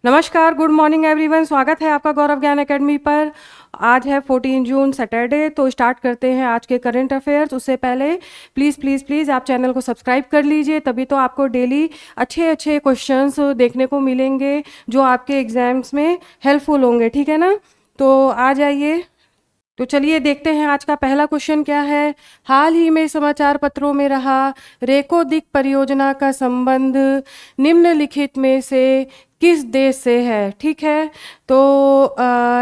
नमस्कार, good morning everyone. स्वागत है आपका गौरव ज्ञान एकेडमी पर। आज है 14 जून सैटरडे, तो स्टार्ट करते हैं आज के करंट अफेयर्स। उससे पहले प्लीज़ प्लीज़ प्लीज़ आप चैनल को सब्सक्राइब कर लीजिए, तभी तो आपको डेली अच्छे अच्छे क्वेश्चंस देखने को मिलेंगे जो आपके एग्जाम्स में हेल्पफुल होंगे, ठीक है ना। तो आ जाइए, तो चलिए देखते हैं आज का पहला क्वेश्चन क्या है। हाल ही में समाचार पत्रों में रहा रेको दिक परियोजना का संबंध निम्नलिखित में से किस देश से है। ठीक है, तो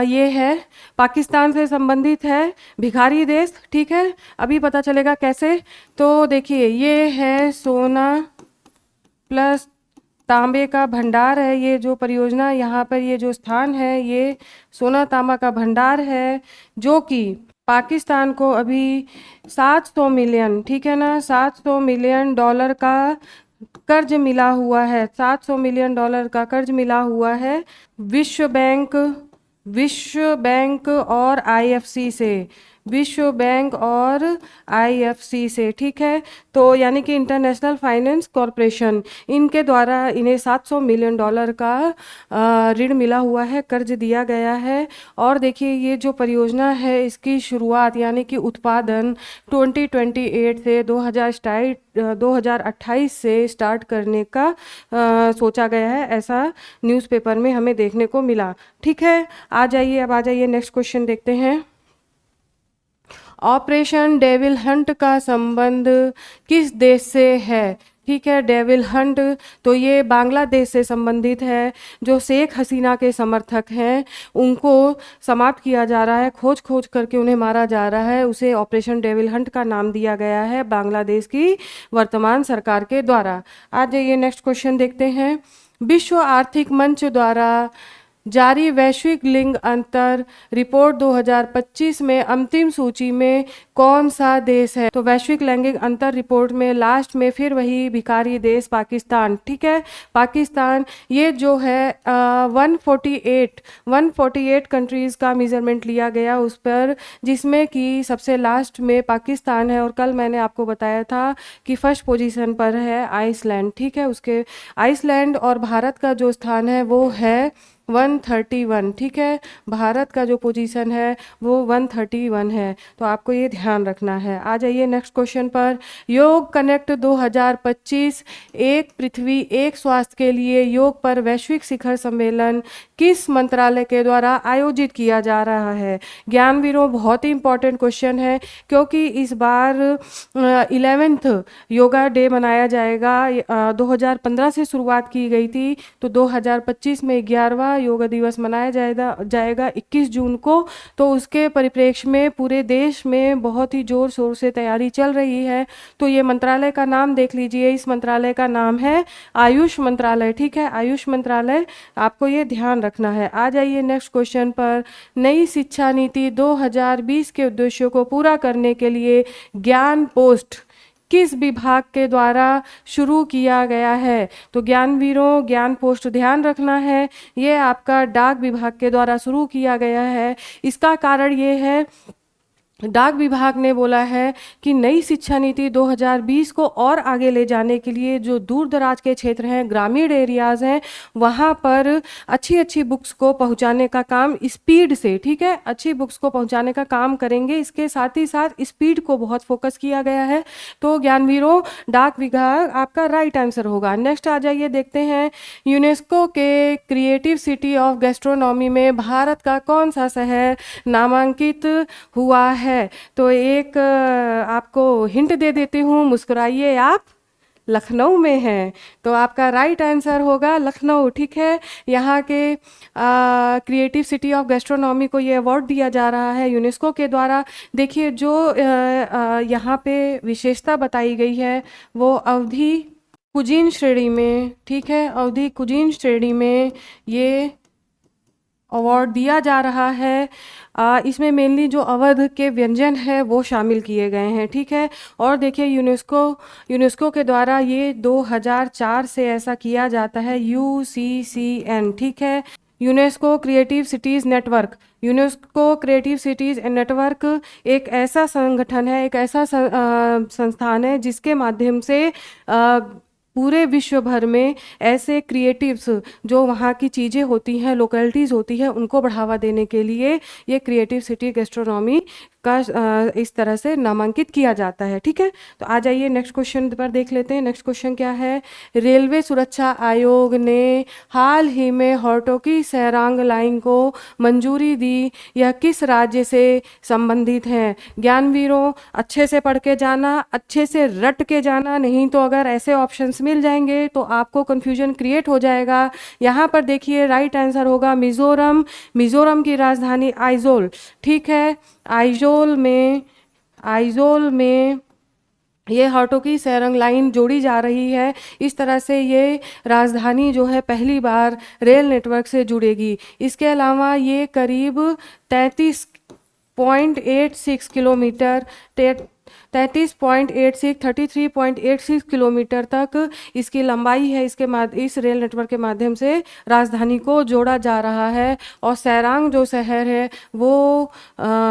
ये है पाकिस्तान से संबंधित है, भिखारी देश। ठीक है, अभी पता चलेगा कैसे। तो देखिए, ये है सोना प्लस तांबे का भंडार है। ये जो परियोजना यहाँ पर, ये जो स्थान है, ये सोना तांबा का भंडार है, जो कि पाकिस्तान को अभी 700 मिलियन, ठीक है ना, 700 मिलियन डॉलर का कर्ज मिला हुआ है। 700 मिलियन डॉलर का कर्ज मिला हुआ है विश्व बैंक और आईएफसी से, विश्व बैंक और आईएफसी से। ठीक है, तो यानी कि इंटरनेशनल फाइनेंस कॉरपोरेशन, इनके द्वारा इन्हें 700 मिलियन डॉलर का ऋण मिला हुआ है, कर्ज दिया गया है। और देखिए, ये जो परियोजना है, इसकी शुरुआत यानी कि उत्पादन 2028 से 2028 से स्टार्ट करने का सोचा गया है, ऐसा न्यूज़पेपर में हमें देखने को मिला। ठीक है, आ जाइए, अब आ जाइए, नेक्स्ट क्वेश्चन देखते हैं। ऑपरेशन डेविल हंट का संबंध किस देश से है। ठीक है, डेविल हंट तो ये बांग्लादेश से संबंधित है। जो शेख हसीना के समर्थक हैं, उनको समाप्त किया जा रहा है, खोज खोज करके उन्हें मारा जा रहा है। उसे ऑपरेशन डेविल हंट का नाम दिया गया है बांग्लादेश की वर्तमान सरकार के द्वारा। आज ये नेक्स्ट क्वेश्चन देखते हैं। विश्व आर्थिक मंच द्वारा जारी वैश्विक लिंग अंतर रिपोर्ट 2025 में अंतिम सूची में कौन सा देश है। तो वैश्विक लैंगिक अंतर रिपोर्ट में लास्ट में फिर वही भिखारी देश पाकिस्तान। ठीक है, पाकिस्तान ये जो है 148 कंट्रीज़ का मेजरमेंट लिया गया उस पर, जिसमें कि सबसे लास्ट में पाकिस्तान है। और कल मैंने आपको बताया था कि फर्स्ट पोजीशन पर है आइसलैंड। ठीक है, उसके आइसलैंड और भारत का जो स्थान है वो है 131। ठीक है, भारत का जो पोजीशन है वो 131 है, तो आपको ये ध्यान रखना है। आ जाइए नेक्स्ट क्वेश्चन पर। योग कनेक्ट 2025 एक पृथ्वी एक स्वास्थ्य के लिए योग पर वैश्विक शिखर सम्मेलन किस मंत्रालय के द्वारा आयोजित किया जा रहा है। ज्ञानवीरों, बहुत ही इंपॉर्टेंट क्वेश्चन है, क्योंकि इस बार 11th योगा डे मनाया जाएगा। 2015 से शुरुआत की गई थी, तो 2025 में 11वां योगा दिवस मनाया जाएगा 21 जून को। तो उसके परिप्रेक्ष्य में पूरे देश में बहुत ही जोर शोर से तैयारी चल रही है। तो ये मंत्रालय का नाम देख लीजिए, इस मंत्रालय का नाम है आयुष मंत्रालय। ठीक है, आयुष मंत्रालय, आपको ये ध्यान रखना है। आ जाइए नेक्स्ट क्वेश्चन पर। नई शिक्षा नीति 2020 के उद्देश्यों को पूरा करने के लिए ज्ञान पोस्ट किस विभाग के द्वारा शुरू किया गया है। तो ज्ञानवीरों, ज्ञान पोस्ट ध्यान रखना है, ये आपका डाक विभाग के द्वारा शुरू किया गया है। इसका कारण ये है, डाक विभाग ने बोला है कि नई शिक्षा नीति 2020 को और आगे ले जाने के लिए जो दूर दराज के क्षेत्र हैं, ग्रामीण एरियाज़ हैं, वहाँ पर अच्छी अच्छी बुक्स को पहुँचाने का काम स्पीड से, ठीक है, अच्छी बुक्स को पहुँचाने का काम करेंगे। इसके साथ ही साथ स्पीड को बहुत फोकस किया गया है। तो ज्ञानवीरों, डाक विभाग आपका राइट आंसर होगा। नेक्स्ट आ जाइए, देखते हैं। यूनेस्को के क्रिएटिव सिटी ऑफ गैस्ट्रोनॉमी में भारत का कौन सा शहर नामांकित हुआ है। तो एक आपको हिंट दे देती हूँ, मुस्कुराइए आप, लखनऊ में है। तो आपका राइट आंसर होगा लखनऊ। ठीक है, यहाँ के क्रिएटिव सिटी ऑफ गैस्ट्रोनॉमी को ये अवार्ड दिया जा रहा है यूनेस्को के द्वारा। देखिए, जो यहाँ पे विशेषता बताई गई है वो अवधि कुजीन श्रेणी में, ठीक है, अवधि कुजीन श्रेणी में ये अवार्ड दिया जा रहा है। इसमें मेनली जो अवध के व्यंजन है वो शामिल किए गए हैं। ठीक है, और देखिए, यूनेस्को के द्वारा ये 2004 से ऐसा किया जाता है, UCCN। ठीक है, UNESCO creative cities network. UNESCO creative cities network एक ऐसा संगठन है, एक ऐसा संस्थान है जिसके माध्यम से पूरे विश्व भर में ऐसे क्रिएटिव्स जो वहाँ की चीज़ें होती हैं, लोकेलिटीज़ होती हैं, उनको बढ़ावा देने के लिए ये क्रिएटिव सिटी गैस्ट्रोनॉमी का इस तरह से नामांकित किया जाता है। ठीक है, तो आ जाइए नेक्स्ट क्वेश्चन पर देख लेते हैं। नेक्स्ट क्वेश्चन क्या है? रेलवे सुरक्षा आयोग ने हाल ही में हॉटोकी सेरांग लाइन को मंजूरी दी, यह किस राज्य से संबंधित है? ज्ञानवीरों, अच्छे से पढ़ के जाना, अच्छे से रट के जाना, नहीं तो अगर ऐसे ऑप्शंस मिल जाएंगे तो आपको कन्फ्यूजन क्रिएट हो जाएगा। यहाँ पर देखिए राइट आंसर होगा मिज़ोरम। मिज़ोरम की राजधानी आइजोल। ठीक है, आइजोल में ये हॉटोकी सेरंग लाइन जोड़ी जा रही है। इस तरह से ये राजधानी जो है पहली बार रेल नेटवर्क से जुड़ेगी। इसके अलावा ये करीब 33.86 किलोमीटर 33.86 किलोमीटर तक इसकी लंबाई है। इस रेल नेटवर्क के माध्यम से राजधानी को जोड़ा जा रहा है। और सेरांग जो शहर है वो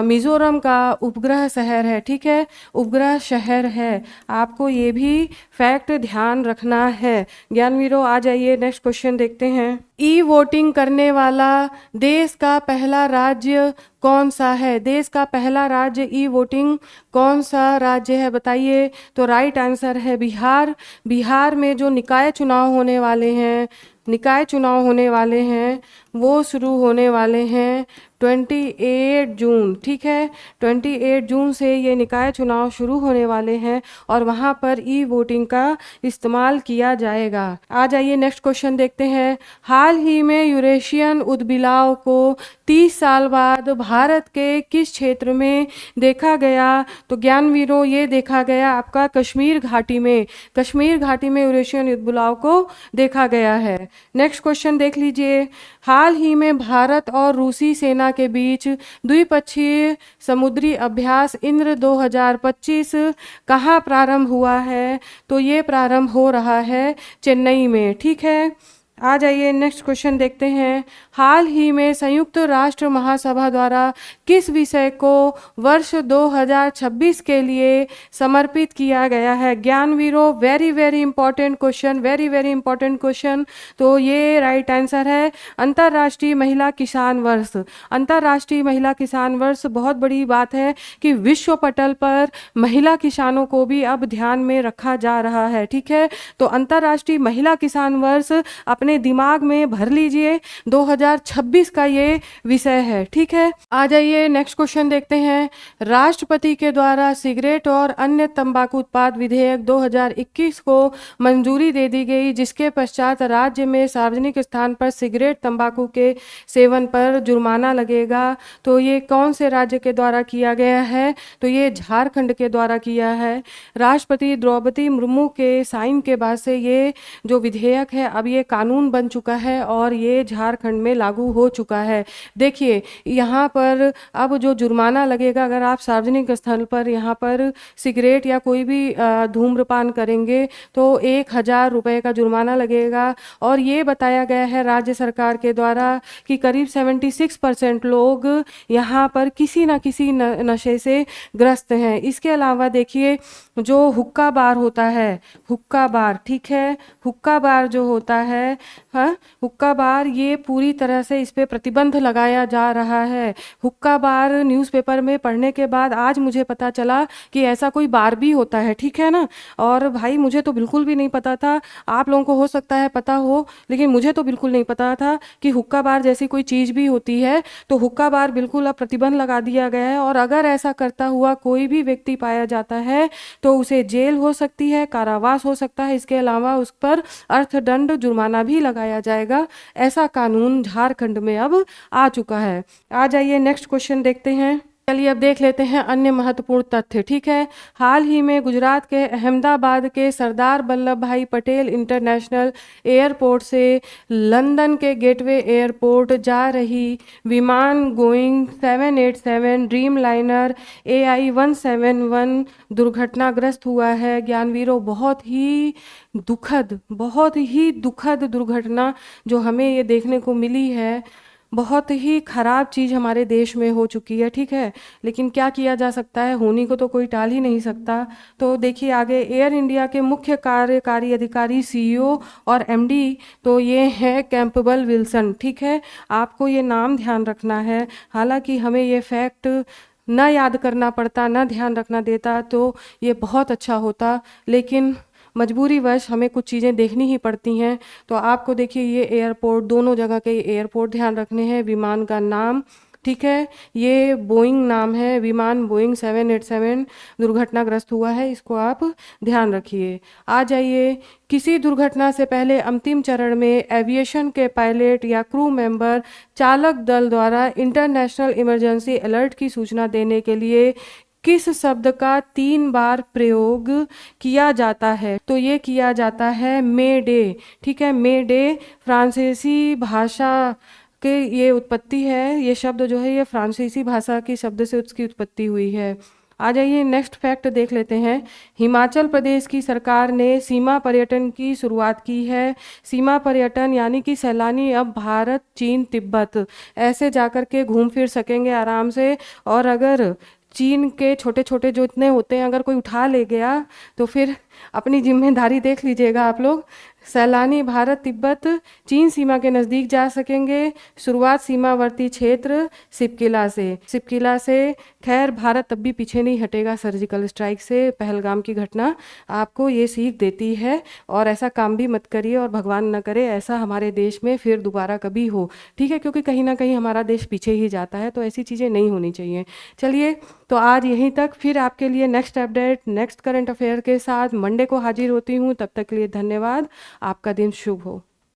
मिज़ोरम का उपग्रह शहर है। ठीक है, उपग्रह शहर है, आपको ये भी फैक्ट ध्यान रखना है। ज्ञानवीरों, आ जाइए नेक्स्ट क्वेश्चन देखते हैं। ई वोटिंग करने वाला देश का पहला राज्य कौन सा है? देश का पहला राज्य ई वोटिंग कौन सा राज्य है बताइए? तो राइट आंसर है बिहार। बिहार में जो निकाय चुनाव होने वाले हैं वो शुरू होने वाले हैं 28 जून। ठीक है, 28 जून से ये निकाय चुनाव शुरू होने वाले हैं और वहाँ पर ई वोटिंग का इस्तेमाल किया जाएगा। आ जाइए नेक्स्ट क्वेश्चन देखते हैं। हाल ही में यूरेशियन उदबिलाव को 30 साल बाद भारत के किस क्षेत्र में देखा गया? तो ज्ञानवीरों, ये देखा गया आपका कश्मीर घाटी में। कश्मीर घाटी में यूरेशियन उदबिलाव को देखा गया है। नेक्स्ट क्वेश्चन देख लीजिए। हाल ही में भारत और रूसी सेना के बीच द्विपक्षीय समुद्री अभ्यास इंद्र 2025 कहाँ प्रारंभ हुआ है? तो ये प्रारंभ हो रहा है चेन्नई में। ठीक है, आ जाइए नेक्स्ट क्वेश्चन देखते हैं। हाल ही में संयुक्त राष्ट्र महासभा द्वारा किस विषय को वर्ष 2026 के लिए समर्पित किया गया है? ज्ञानवीरों, वेरी वेरी इंपॉर्टेंट क्वेश्चन। तो ये राइट आंसर है अंतर्राष्ट्रीय महिला किसान वर्ष। अंतर्राष्ट्रीय महिला किसान वर्ष बहुत बड़ी बात है कि विश्व पटल पर महिला किसानों को भी अब ध्यान में रखा जा रहा है। ठीक है, तो अंतर्राष्ट्रीय महिला किसान वर्ष अपने दिमाग में भर लीजिए, 2026 का ये विषय है। ठीक है, आ जाइए नेक्स्ट क्वेश्चन देखते हैं। राष्ट्रपति के द्वारा सिगरेट और अन्य तंबाकू उत्पाद विधेयक 2021 को मंजूरी दे दी गई, जिसके पश्चात राज्य में सार्वजनिक स्थान पर सिगरेट तंबाकू के सेवन पर जुर्माना लगेगा। तो ये कौन से राज्य के द्वारा किया गया है? तो ये झारखंड के द्वारा किया है। राष्ट्रपति द्रौपदी मुर्मू के साइन के बाद से ये जो विधेयक है अब ये कानून बन चुका है और ये झारखंड में लागू हो चुका है। देखिए यहाँ पर अब जो जुर्माना लगेगा, अगर आप सार्वजनिक स्थल पर यहाँ पर सिगरेट या कोई भी धूम्रपान करेंगे तो 1,000 रुपये का जुर्माना लगेगा। और ये बताया गया है राज्य सरकार के द्वारा कि करीब 76% लोग यहाँ पर किसी न किसी नशे से ग्रस्त हैं। इसके अलावा देखिए जो हुक्का बार होता है, हुक्का बार, ठीक है, हुक्का बार जो होता है, हाँ, हुक्का बार, ये पूरी तरह से इस पे प्रतिबंध लगाया जा रहा है। हुक्का बार न्यूज़पेपर में पढ़ने के बाद आज मुझे पता चला कि ऐसा कोई बार भी होता है। ठीक है ना, और भाई मुझे तो बिल्कुल भी नहीं पता था, आप लोगों को हो सकता है पता हो, लेकिन मुझे तो बिल्कुल नहीं पता था कि हुक्का बार जैसी कोई चीज़ भी होती है। तो हुक्का बार बिल्कुल अब प्रतिबंध लगा दिया गया है और अगर ऐसा करता हुआ कोई भी व्यक्ति पाया जाता है तो उसे जेल हो सकती है, कारावास हो सकता है। इसके अलावा उस पर अर्थदंड, जुर्माना भी लगाया जाएगा। ऐसा कानून झारखंड में अब आ चुका है। आ जाइए नेक्स्ट क्वेश्चन देखते हैं। चलिए अब देख लेते हैं अन्य महत्वपूर्ण तथ्य। ठीक है, हाल ही में गुजरात के अहमदाबाद के सरदार वल्लभ भाई पटेल इंटरनेशनल एयरपोर्ट से लंदन के गेटवे एयरपोर्ट जा रही विमान बोइंग 787 ड्रीम लाइनर AI 171 दुर्घटनाग्रस्त हुआ है। ज्ञानवीरों, बहुत ही दुखद दुर्घटना जो हमें ये देखने को मिली है, बहुत ही ख़राब चीज़ हमारे देश में हो चुकी है, ठीक है? लेकिन क्या किया जा सकता है, होनी को तो कोई टाल ही नहीं सकता। तो देखिए आगे, एयर इंडिया के मुख्य कार्यकारी अधिकारी सीईओ और एमडी तो ये हैं कैंपबेल विल्सन, ठीक है? आपको ये नाम ध्यान रखना है। हालाँकि हमें ये फैक्ट ना याद करना पड़ता, ना ध्यान रखना देता तो ये बहुत अच्छा होता, लेकिन मजबूरीवश हमें कुछ चीज़ें देखनी ही पड़ती हैं। तो आपको देखिए ये एयरपोर्ट, दोनों जगह के एयरपोर्ट ध्यान रखने हैं, विमान का नाम, ठीक है? ये बोइंग नाम है, विमान बोइंग 787 दुर्घटनाग्रस्त हुआ है, इसको आप ध्यान रखिए। आ जाइए, किसी दुर्घटना से पहले अंतिम चरण में एविएशन के पायलट या क्रू मेंबर चालक दल द्वारा इंटरनेशनल इमरजेंसी अलर्ट की सूचना देने के लिए किस शब्द का 3 बार प्रयोग किया जाता है? तो ये किया जाता है मे डे, ठीक है? मे डे फ्रांसीसी भाषा के ये उत्पत्ति है, ये शब्द जो है ये फ्रांसीसी भाषा की शब्द से उसकी उत्पत्ति हुई है। आ जाइए नेक्स्ट फैक्ट देख लेते हैं। हिमाचल प्रदेश की सरकार ने सीमा पर्यटन की शुरुआत की है। सीमा पर्यटन यानी कि सैलानी अब भारत, चीन, तिब्बत ऐसे जाकर के घूम फिर सकेंगे आराम से। और अगर चीन के छोटे-छोटे जो इतने होते हैं, अगर कोई उठा ले गया तो फिर अपनी ज़िम्मेदारी देख लीजिएगा आप लोग। सैलानी भारत, तिब्बत, चीन सीमा के नज़दीक जा सकेंगे। शुरुआत सीमावर्ती क्षेत्र सिपकिला से। सिपकिला से खैर भारत तब भी पीछे नहीं हटेगा सर्जिकल स्ट्राइक से। पहलगाम की घटना आपको ये सीख देती है और ऐसा काम भी मत करिए और भगवान न करे ऐसा हमारे देश में फिर दोबारा कभी हो, ठीक है? क्योंकि कहीं न कहीं हमारा देश पीछे ही जाता है, तो ऐसी चीज़ें नहीं होनी चाहिए। चलिए, तो आज यहीं तक, फिर आपके लिए next update, next current affair के साथ मंडे को हाजिर होती हूँ। तब तक के लिए धन्यवाद। आपका दिन शुभ हो।